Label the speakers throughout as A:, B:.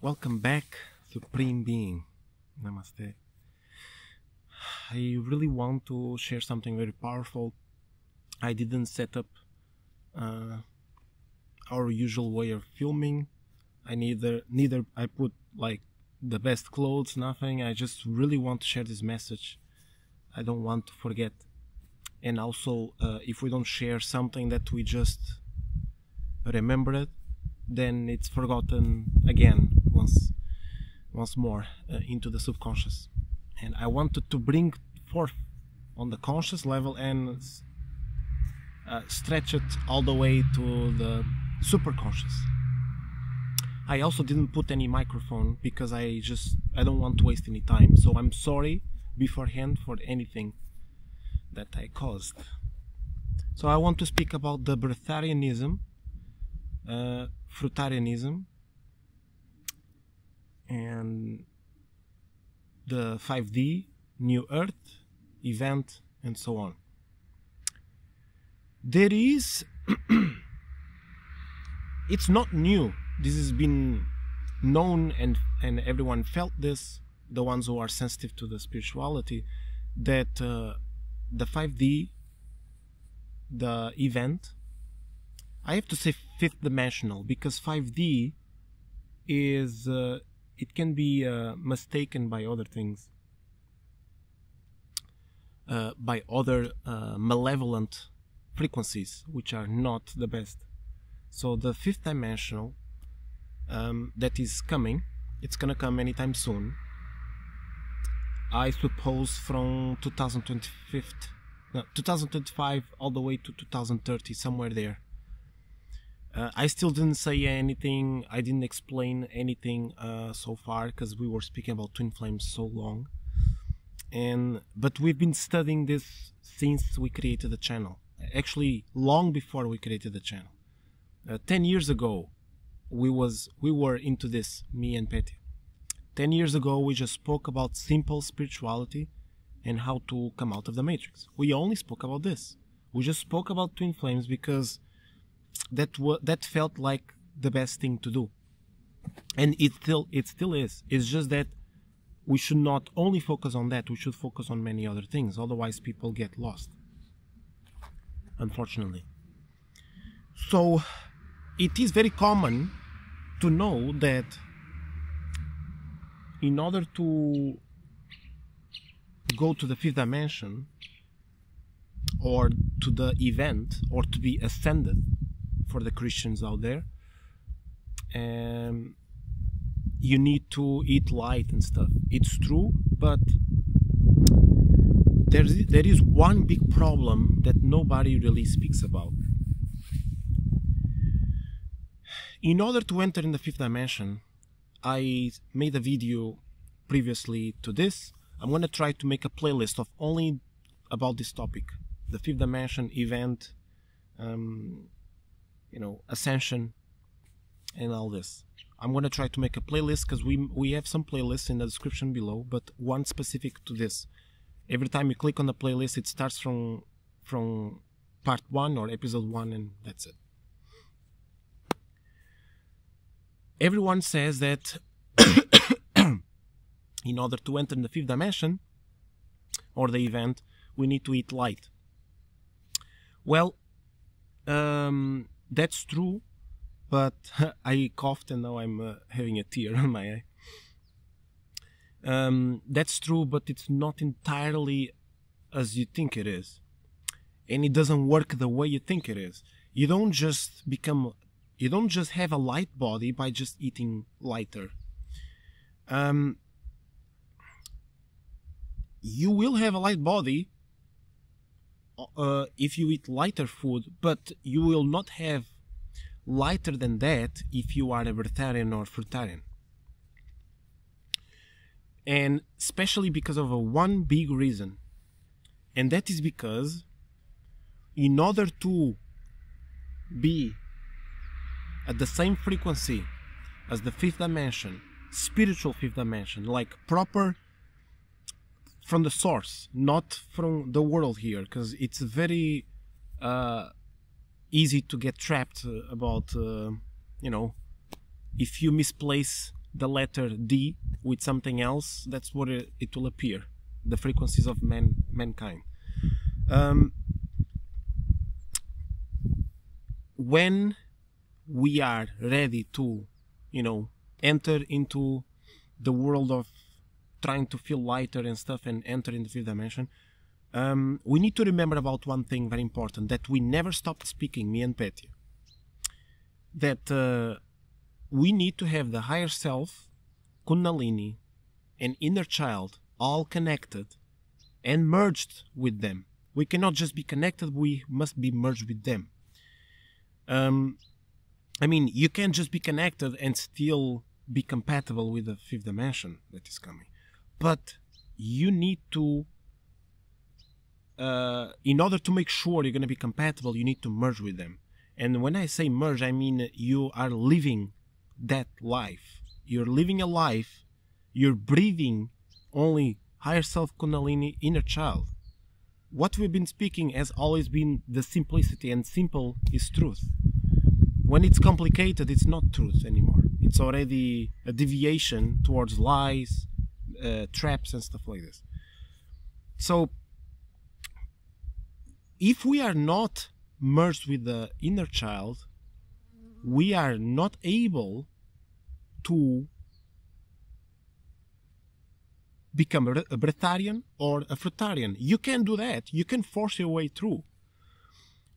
A: Welcome back, Supreme Being. Namaste. I really want to share something very powerful. I didn't set up our usual way of filming. Neither I put like the best clothes, nothing. I just really want to share this message. I don't want to forget. And also, if we don't share something that we just remember it, then it's forgotten again once more into the subconscious. And I wanted to bring forth on the conscious level and stretch it all the way to the superconscious. I also didn't put any microphone because I don't want to waste any time. So I'm sorry beforehand for anything that I caused. So I want to speak about the Breatharianism, Frutarianism, and the 5D, New Earth, event, and so on. There is, it's not new. This has been known and everyone felt this, the ones who are sensitive to the spirituality, that the 5D, the event, I have to say fifth dimensional, because 5D is, it can be mistaken by other things, by other malevolent frequencies, which are not the best. So the fifth dimensional that is coming, it's gonna come anytime soon. I suppose from 2025 all the way to 2030, somewhere there. I still didn't say anything, I didn't explain anything so far, because we were speaking about twin flames so long. But we've been studying this since we created the channel. Actually, long before we created the channel. 10 years ago, we were into this, me and Petty. 10 years ago, we just spoke about simple spirituality and how to come out of the matrix. We only spoke about this. We just spoke about twin flames because that felt like the best thing to do, and it still is. It's just that we should not only focus on that. We should focus on many other things. Otherwise, people get lost, unfortunately. So, it is very common to know that in order to go to the fifth dimension, or to the event, or to be ascended, for the Christians out there, you need to eat light and stuff. It's true, but there is one big problem that nobody really speaks about. In order to enter in the fifth dimension, I made a video previously to this. I'm going to try to make a playlist of only about this topic, the fifth dimension, event, ascension, and all this. I'm going to try to make a playlist, because we have some playlists in the description below, but one specific to this. Every time you click on the playlist, it starts from part 1 or episode 1, and that's it. Everyone says that in order to enter in the fifth dimension or the event, we need to eat light. Well, that's true, but I coughed and now I'm having a tear on my eye. That's true, but it's not entirely as you think it is. And it doesn't work the way you think it is. You don't just have a light body by just eating lighter. You will have a light body if you eat lighter food, but you will not have lighter than that if you are a Breatharian or Frutarian. And especially because of one big reason, and that is because in order to be at the same frequency as the fifth dimension, spiritual fifth dimension, like proper from the source, not from the world here, because it's very easy to get trapped about, if you misplace the letter D with something else, that's what it will appear. The frequencies of mankind. When we are ready to, enter into the world of trying to feel lighter and stuff and enter in the fifth dimension, we need to remember about one thing very important, that we never stopped speaking, me and Petya. That we need to have the higher self, Kundalini, and inner child all connected and merged with them. We cannot just be connected, we must be merged with them. I mean, you can't just be connected and still be compatible with the fifth dimension that is coming. But you need to, in order to make sure you're going to be compatible, you need to merge with them. And when I say merge, I mean you are living that life. You're living a life, you're breathing only higher self, Kundalini, inner child. What we've been speaking has always been the simplicity, and simple is truth. When it's complicated, it's not truth anymore. It's already a deviation towards lies, traps and stuff like this. So, if we are not merged with the inner child, we are not able to become a Breatharian or a Frutarian. You can do that. You can force your way through.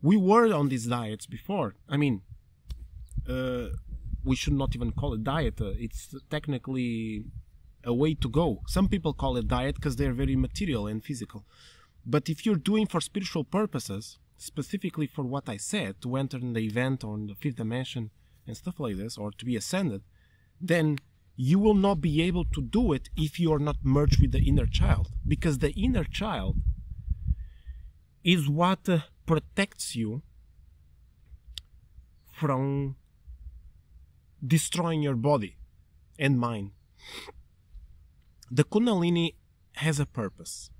A: We were on these diets before. I mean, we should not even call it diet. It's technically a way to go. Some people call it diet because they're very material and physical. But if you're doing for spiritual purposes, specifically for what I said, to enter in the event or in the fifth dimension and stuff like this, or to be ascended, then you will not be able to do it if you are not merged with the inner child. Because the inner child is what protects you from destroying your body and mind. The Kundalini has a purpose,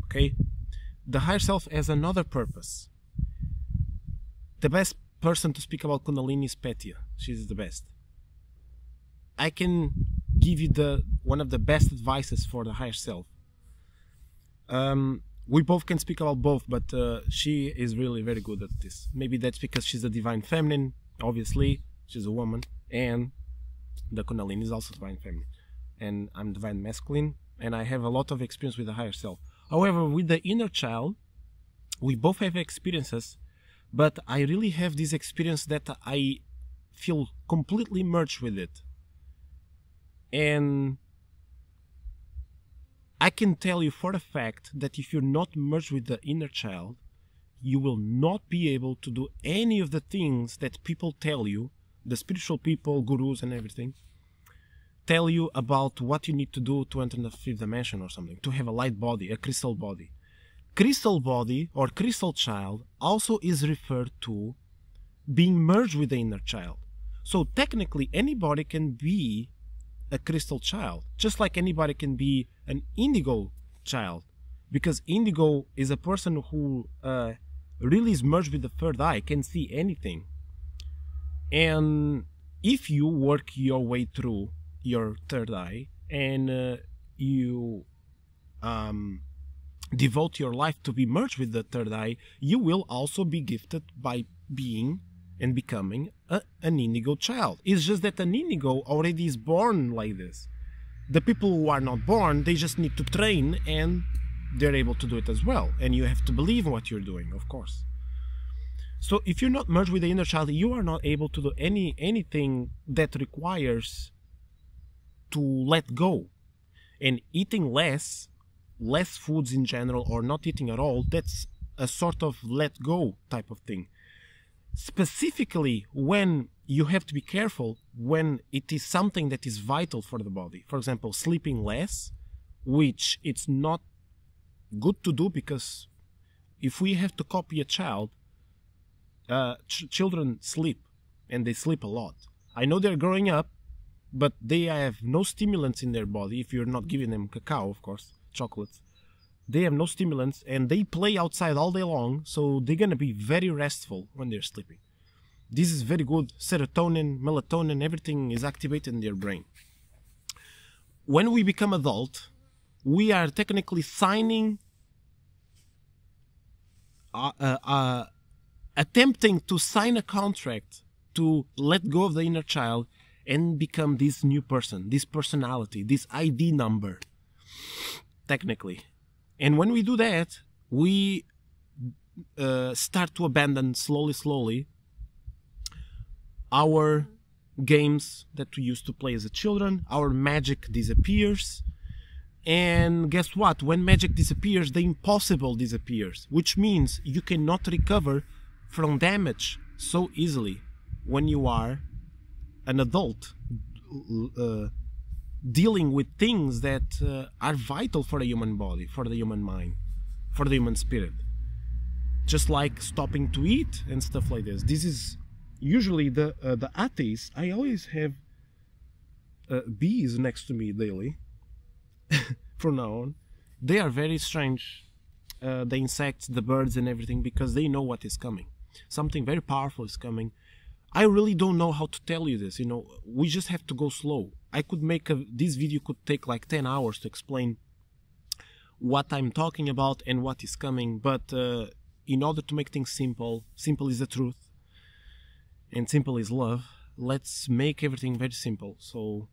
A: okay? The higher self has another purpose. The best person to speak about Kundalini is Petya. She's the best. I can give you one of the best advices for the higher self. We both can speak about both, but she is really very good at this. Maybe that's because she's a divine feminine, obviously. She's a woman. And the Kundalini is also divine feminine. And I'm divine masculine. And I have a lot of experience with the higher self. However, with the inner child, we both have experiences. But I really have this experience that I feel completely merged with it. And I can tell you for a fact that if you're not merged with the inner child, you will not be able to do any of the things that people tell you, the spiritual people, gurus and everything, tell you about what you need to do to enter the fifth dimension or something, to have a light body, a crystal body. Crystal body or crystal child also is referred to being merged with the inner child. So technically anybody can be a crystal child, just like anybody can be an indigo child, because indigo is a person who really is merged with the third eye, can see anything. And if you work your way through your third eye and you devote your life to be merged with the third eye, you will also be gifted by being and becoming an indigo child. It's just that an indigo already is born like this. The people who are not born, they just need to train and they're able to do it as well. And you have to believe in what you're doing, of course. So if you're not merged with the inner child, you are not able to do anything that requires to let go. And eating less foods in general, or not eating at all, that's a sort of let go type of thing. Specifically when you have to be careful when it is something that is vital for the body. For example, sleeping less, which it's not good to do, because if we have to copy a child, children sleep, and they sleep a lot. I know they're growing up, but they have no stimulants in their body, if you're not giving them cacao, of course, chocolates. They have no stimulants, and they play outside all day long, so they're gonna be very restful when they're sleeping. This is very good. Serotonin, melatonin, everything is activated in their brain. when we become adult, we are technically signing, attempting to sign a contract to let go of the inner child and become this new person, this personality, this ID number, technically. And when we do that, we start to abandon slowly our games that we used to play as a children. Our magic disappears. And guess what? When magic disappears, the impossible disappears, which means you cannot recover from damage so easily when you are an adult, dealing with things that are vital for the human body, for the human mind, for the human spirit. Just like stopping to eat and stuff like this. This is usually the atheists. I always have bees next to me daily. From now on, they are very strange, the insects, the birds and everything, because they know what is coming. Something very powerful is coming. I really don't know how to tell you this, you know. We just have to go slow. I could make this video could take like 10 hours to explain what I'm talking about and what is coming, but in order to make things simple, simple is the truth and simple is love, let's make everything very simple. So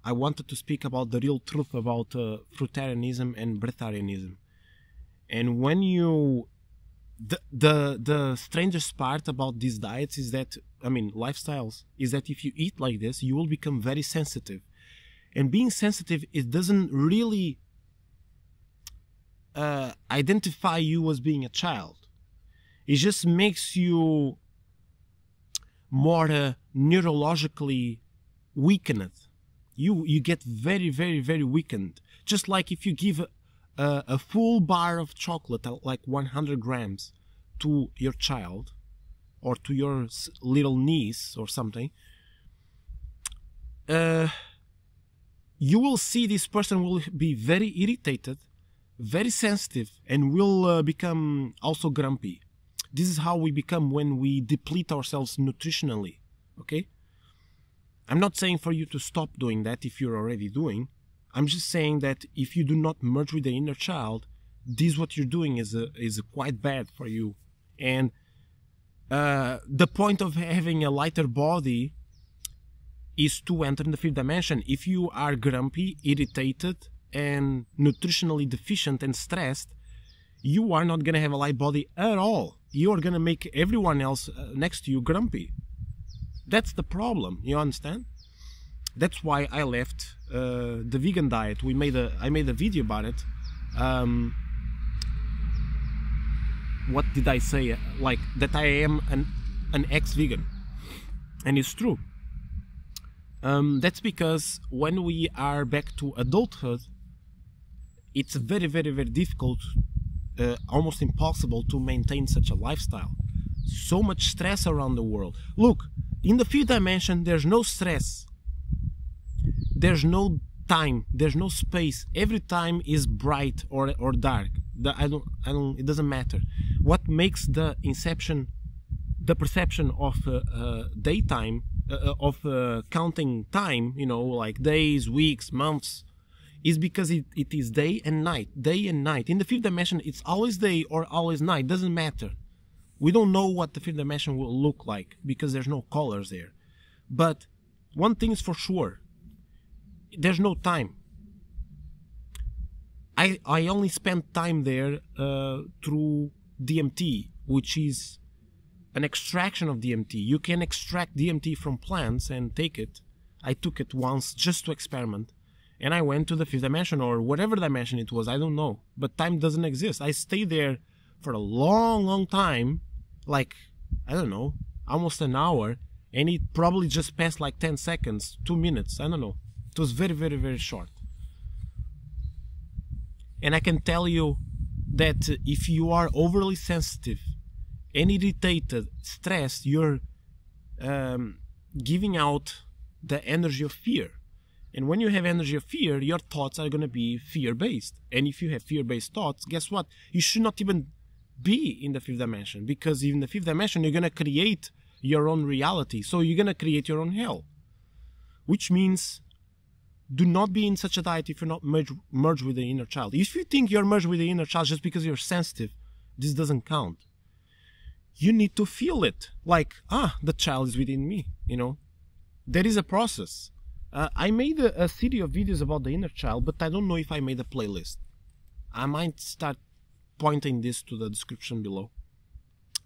A: I wanted to speak about the real truth about Frutarianism and Breatharianism. And when you... The strangest part about these diets is that, I mean, lifestyles, is that if you eat like this, you will become very sensitive. And being sensitive, it doesn't really identify you as being a child. It just makes you more neurologically weakened. You get very weakened. Just like if you give a full bar of chocolate, like 100 grams, to your child or to your little niece or something, you will see this person will be very irritated, very sensitive, and will become also grumpy. This is how we become when we deplete ourselves nutritionally, okay? I'm not saying for you to stop doing that if you're already doing. I'm just saying that if you do not merge with the inner child, this what you're doing is quite bad for you. And the point of having a lighter body is to enter in the fifth dimension. If you are grumpy, irritated, and nutritionally deficient and stressed, you are not going to have a light body at all. You are going to make everyone else next to you grumpy. That's the problem, you understand? That's why I left the vegan diet. I made a video about it. What did I say? Like that I am an ex-vegan, and it's true. That's because when we are back to adulthood, it's very difficult, almost impossible to maintain such a lifestyle. So much stress around the world. Look, in the fifth dimension, there's no stress. There's no time. There's no space. Every time is bright or dark. It doesn't matter. What makes the perception of daytime, of counting time, you know, like days, weeks, months, is because it is day and night. Day and night. In the fifth dimension, it's always day or always night. Doesn't matter. We don't know what the fifth dimension will look like because there's no colors there. But one thing is for sure. There's no time. I only spent time there through DMT, which is an extraction of DMT. You can extract DMT from plants and take it. I took it once just to experiment. And I went to the fifth dimension or whatever dimension it was. I don't know. But time doesn't exist. I stayed there for a long time. Like, I don't know, almost an hour. And it probably just passed like 10 seconds, 2 minutes. I don't know. It was very short. And I can tell you that if you are overly sensitive and irritated, stressed, you're giving out the energy of fear. And when you have energy of fear, your thoughts are going to be fear-based. And if you have fear-based thoughts, guess what? You should not even be in the fifth dimension. Because in the fifth dimension, you're going to create your own reality. So you're going to create your own hell. Which means do not be in such a diet if you're not merged with the inner child. If you think you're merged with the inner child just because you're sensitive, this doesn't count. You need to feel it, like, the child is within me, you know. There is a process. I made a series of videos about the inner child, but I don't know if I made a playlist. I might start pointing this to the description below.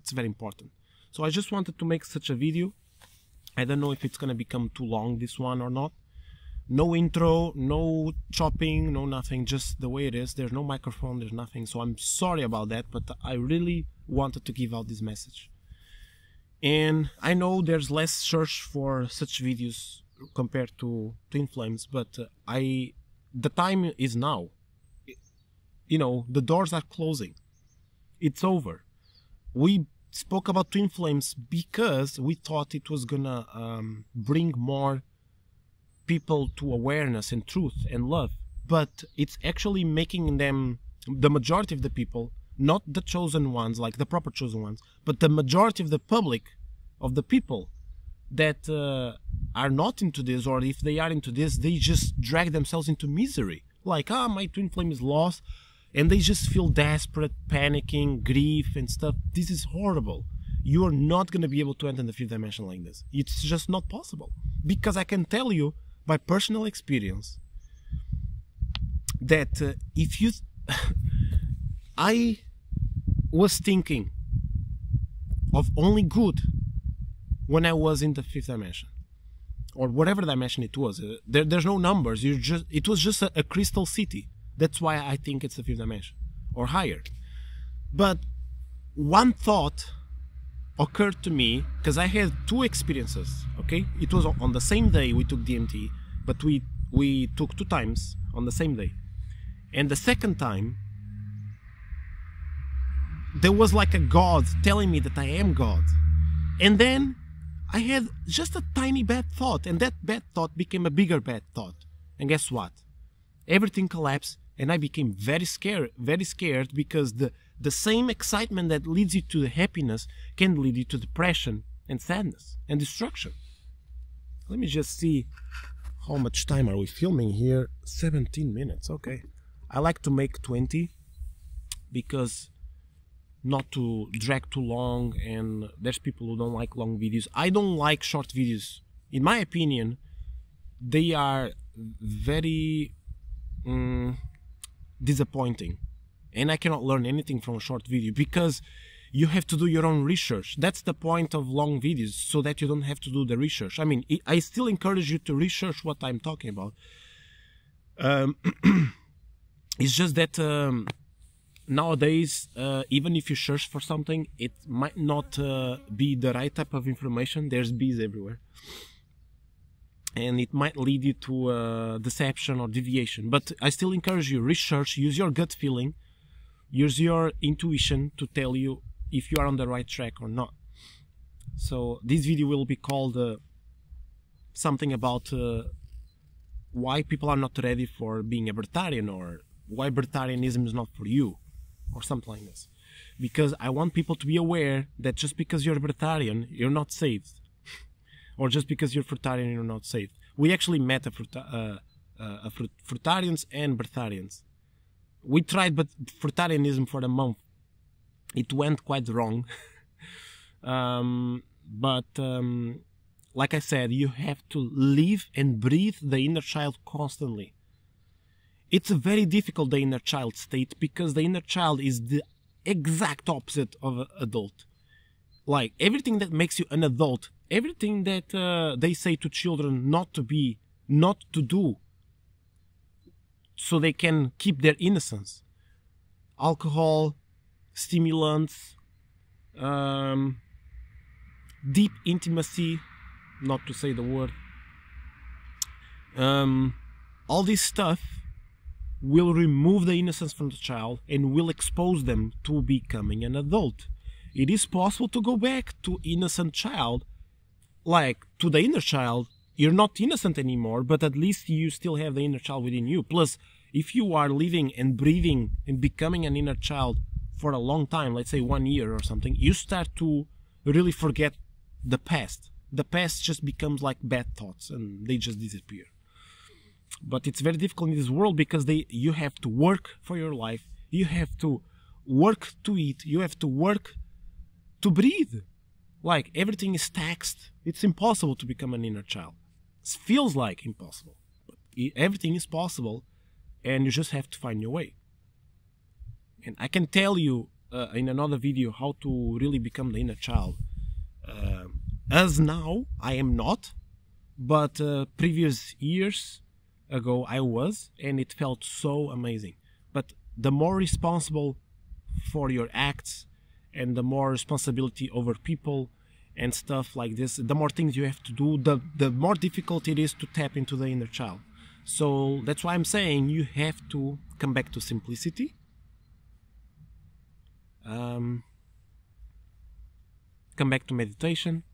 A: It's very important. So I just wanted to make such a video. I don't know if it's gonna become too long, this one, or not. No intro, no chopping, no nothing, just the way it is. There's no microphone, there's nothing. So I'm sorry about that, but I really wanted to give out this message. And I know there's less search for such videos compared to Twin Flames, but the time is now. You know, the doors are closing. It's over. We spoke about Twin Flames because we thought it was gonna bring more people to awareness and truth and love, but it's actually making them, the majority of the people, not the chosen ones, like the proper chosen ones, but the majority of the public, of the people that are not into this, or if they are into this, they just drag themselves into misery. Like, my twin flame is lost, and they just feel desperate, panicking, grief and stuff. This is horrible. You are not going to be able to enter the fifth dimension like this. It's just not possible. Because I can tell you by personal experience that if you... I was thinking of only good when I was in the fifth dimension, or whatever dimension it was. There's no numbers. It was just a crystal city. That's why I think it's the fifth dimension or higher. But one thought occurred to me, because I had two experiences. Okay, it was on the same day we took DMT, but we took 2 times on the same day, and the second time there was like a God telling me that I am God. And then I had just a tiny bad thought, and that bad thought became a bigger bad thought. And guess what? Everything collapsed, and I became very scared, because the same excitement that leads you to the happiness can lead you to depression and sadness and destruction. Let me just see how much time are we filming here. 17 minutes, okay. I like to make 20 because not to drag too long, and there's people who don't like long videos. I don't like short videos. In my opinion, they are very disappointing, and I cannot learn anything from a short video, because you have to do your own research. That's the point of long videos, so that you don't have to do the research. I mean, I still encourage you to research what I'm talking about. It's just that nowadays, even if you search for something, it might not be the right type of information. There's bees everywhere, and it might lead you to deception or deviation. But I still encourage you, research, use your gut feeling, use your intuition to tell you if you are on the right track or not. So this video will be called something about why people are not ready for being a Breatharian, or why Breatharianism is not for you, or something like this. Because I want people to be aware that just because you're a Breatharian, you're not saved. Or just because you're Frutarian, you're not saved. We actually met Frutarians and Breatharians. We tried Frutarianism for a month. It went quite wrong. Like I said, you have to live and breathe the inner child constantly. It's a very difficult, the inner child state, because the inner child is the exact opposite of an adult. Like, everything that makes you an adult, everything that they say to children not to be, not to do, so they can keep their innocence. Alcohol, stimulants, deep intimacy, not to say the word, all this stuff will remove the innocence from the child and will expose them to becoming an adult. It is possible to go back to innocent child, like to the inner child. You're not innocent anymore, but at least you still have the inner child within you. Plus, if you are living and breathing and becoming an inner child for a long time, let's say 1 year or something, you start to really forget the past. The past just becomes like bad thoughts, and they just disappear. But it's very difficult in this world because you have to work for your life. You have to work to eat. You have to work to breathe. Like, everything is taxed. It's impossible to become an inner child. It feels like impossible. But everything is possible, and you just have to find your way. And I can tell you in another video how to really become the inner child. As now, I am not, but previous years ago I was, and it felt so amazing. But the more responsible for your acts, and the more responsibility over people and stuff like this, the more things you have to do, the more difficult it is to tap into the inner child. So that's why I'm saying you have to come back to simplicity, come back to meditation,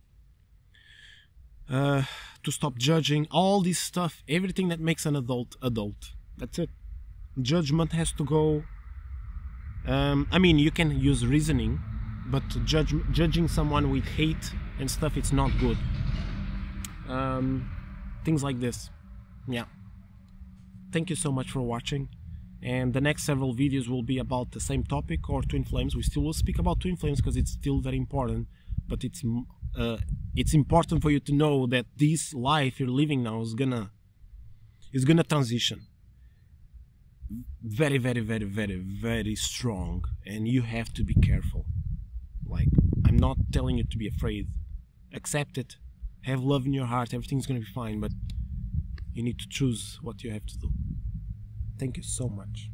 A: to stop judging, all this stuff, everything that makes an adult. That's it. Judgment has to go. I mean, you can use reasoning, but judging someone with hate and stuff, it's not good. Things like this. Yeah. Thank you so much for watching, and the next several videos will be about the same topic, or twin flames. We still will speak about twin flames because it's still very important, but it's important for you to know that this life you're living now is gonna transition very, very, very, very, very strong, and you have to be careful. Like, I'm not telling you to be afraid. Accept it, have love in your heart, everything's gonna be fine, but you need to choose what you have to do. Thank you so much.